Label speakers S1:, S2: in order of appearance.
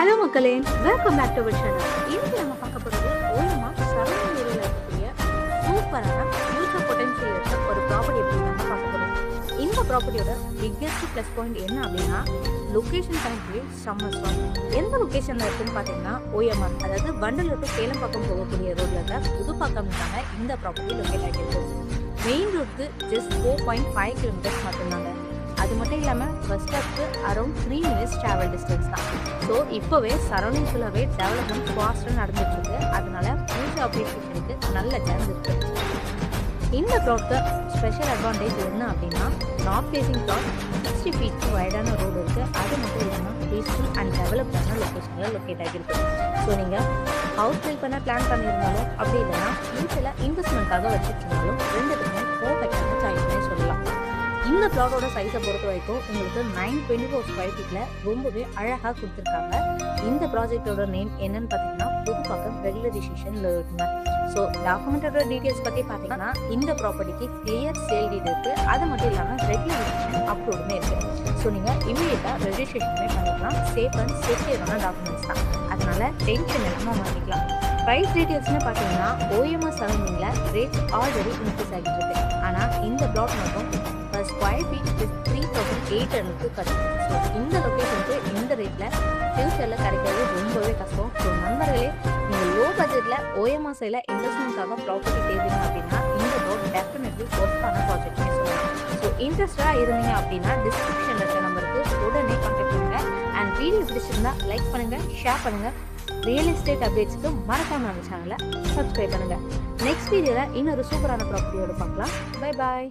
S1: Hello மக்களே, welcome back to our channel. இன்னைக்கு நம்ம பார்க்க போகிறது ஓயமா சரவணன் ஏரியாவில் இருக்கக்கூடிய சூப்பரான ஃபியூச்சர் பொட்டன்ஷியல் இருக்க ஒரு ப்ராப்பர்ட்டி எப்படி நம்ம பார்க்க போகிறோம். இந்த ப்ராப்பர்ட்டியோட பிக்கெஸ்ட் ப்ளஸ் பாயிண்ட் என்ன அப்படின்னா லொக்கேஷன் கனெக்டிவே செம்ம ஸ்ட்ராங். எந்த லொக்கேஷனில் இருக்குன்னு பார்த்தீங்கன்னா ஓஎம்ஆர், அதாவது வண்டலூர் டு சேலம்பாக்கம் போகக்கூடிய ரோட்ல இருக்க புதுப்பாக்கம்கான இந்த ப்ராப்பர்ட்டி லொக்கேட் ஆகிருக்கு. மெயின் ரோடுக்கு ஜஸ்ட் 4.5 கிலோமீட்டர்ஸ் மட்டும்தாங்க. அது மட்டும் இல்லாமல் பஸ் ஸ்டாப்க்கு அரௌண்ட் 3 minutes ட்ராவல் டிஸ்டன்ஸ் தான். ஸோ இப்போவே சரௌண்டிங் ஃபுல்லாகவே டெவலப்மெண்ட் ஃபாஸ்ட்டாக நடந்துட்டுருக்கு. அதனால ஃபியூச்சர் அப்ரிசியேஷனுக்கு நல்ல சான்ஸ் இருக்குது. இந்த ப்ளாட்க்கு ஸ்பெஷல் அட்வான்டேஜ் என்ன அப்படின்னா நார்த் ஃபேசிங் ப்ளாட் 60 feet வைடான ரோடு இருக்குது. அது மட்டும் இல்லாமல் பீஸ்ஃபுல் அண்ட் டெவலப்டான லொக்கேஷனில் லொக்கேட் ஆகிருக்கு. ஸோ நீங்கள் ஹவுஸ் பில்ட் பண்ண பிளான் பண்ணியிருந்தாலும் அப்படி இல்லைன்னா ஃபியூச்சரில் இன்வெஸ்ட்மெண்ட்டாக வச்சுருந்தாலும் ரெண்டுத்துக்குமே பர்ஃபெக்டான சாய்ஸ்னே சொல்லலாம். இந்த பிளாட்டோட சைஸை பொறுத்த வரைக்கும் உங்களுக்கு 924 ஸ்கொயர் ஃபீட்டில் ரொம்பவே அழகாக கொடுத்துருக்காங்க. இந்த ப்ராஜெக்டோட நேம் என்னன்னு பார்த்தீங்கன்னா புதுப்பாக்கம் ரெகுலரைசேஷனில் இருக்குங்க. ஸோ டாக்குமெண்டோட டீட்டெயில்ஸ் பற்றி பார்த்தீங்கன்னா இந்த ப்ராப்பர்ட்டிக்கு கிளியர் சேல் டீட் இருக்குது. அது மட்டும் இல்லாமல் ரெகுலரைசேஷன் அப்ரூவ்டுமே இருக்குது. ஸோ நீங்கள் இமீடியட்டாக ரெஜிஸ்ட்ரேஷனுமே பண்ணிக்கலாம். சேஃப் அண்ட் செக்யூரான டாக்குமெண்ட்ஸ் தான், அதனால டென்ஷன் இல்லாமல் வாங்கிக்கலாம். ப்ரைஸ் டீட்டெயில்ஸ்னு பார்த்தீங்கன்னா ஓஎம்ஆர் சரௌண்டிங்கில் ரேட் ஆல்ரெடி இன்க்ரீஸ் ஆகிட்டு இருக்கு. ஆனால் இந்த பிளாட் மட்டும் ஸ்கொயர் ஃபீட் 3,800 கிடைக்கும். ஸோ இந்த லொக்கேஷனுக்கு இந்த ரேட்டில் ஃபியூச்சரில் கிடைக்கிறது ரொம்பவே கஷ்டம். ஸோ நண்பர்களே, நீங்கள் லோ பட்ஜெட்டில் ஓஎம்ஆர் சைடில் இன்வெஸ்ட்மெண்ட்காக ப்ராப்பர்ட்டி தேடுறீங்க அப்படின்னா இந்த ரோட் டெஃபினெட்லி ஒர்த்தான ப்ராஜெக்ட்னே சொல்லலாம். ஸோ இன்ட்ரெஸ்டாக இருந்தீங்க அப்படின்னா டிஸ்கிரிப்ஷனில் இருக்க நம்பருக்கு உடனே கான்டாக்ட் பண்ணுங்கள். அண்ட் வீடியோ பிடிச்சிருந்தா லைக் பண்ணுங்கள், ஷேர் பண்ணுங்கள். ரியல் எஸ்டேட் அப்டேட்ஸ்க்கு மறக்காம நம்ம சேனலை சப்ஸ்கிரைப் பண்ணுங்கள். நெக்ஸ்ட் வீடியோவில் இன்னொரு சூப்பரான ப்ராப்பர்ட்டியோட பார்க்கலாம். Bye bye.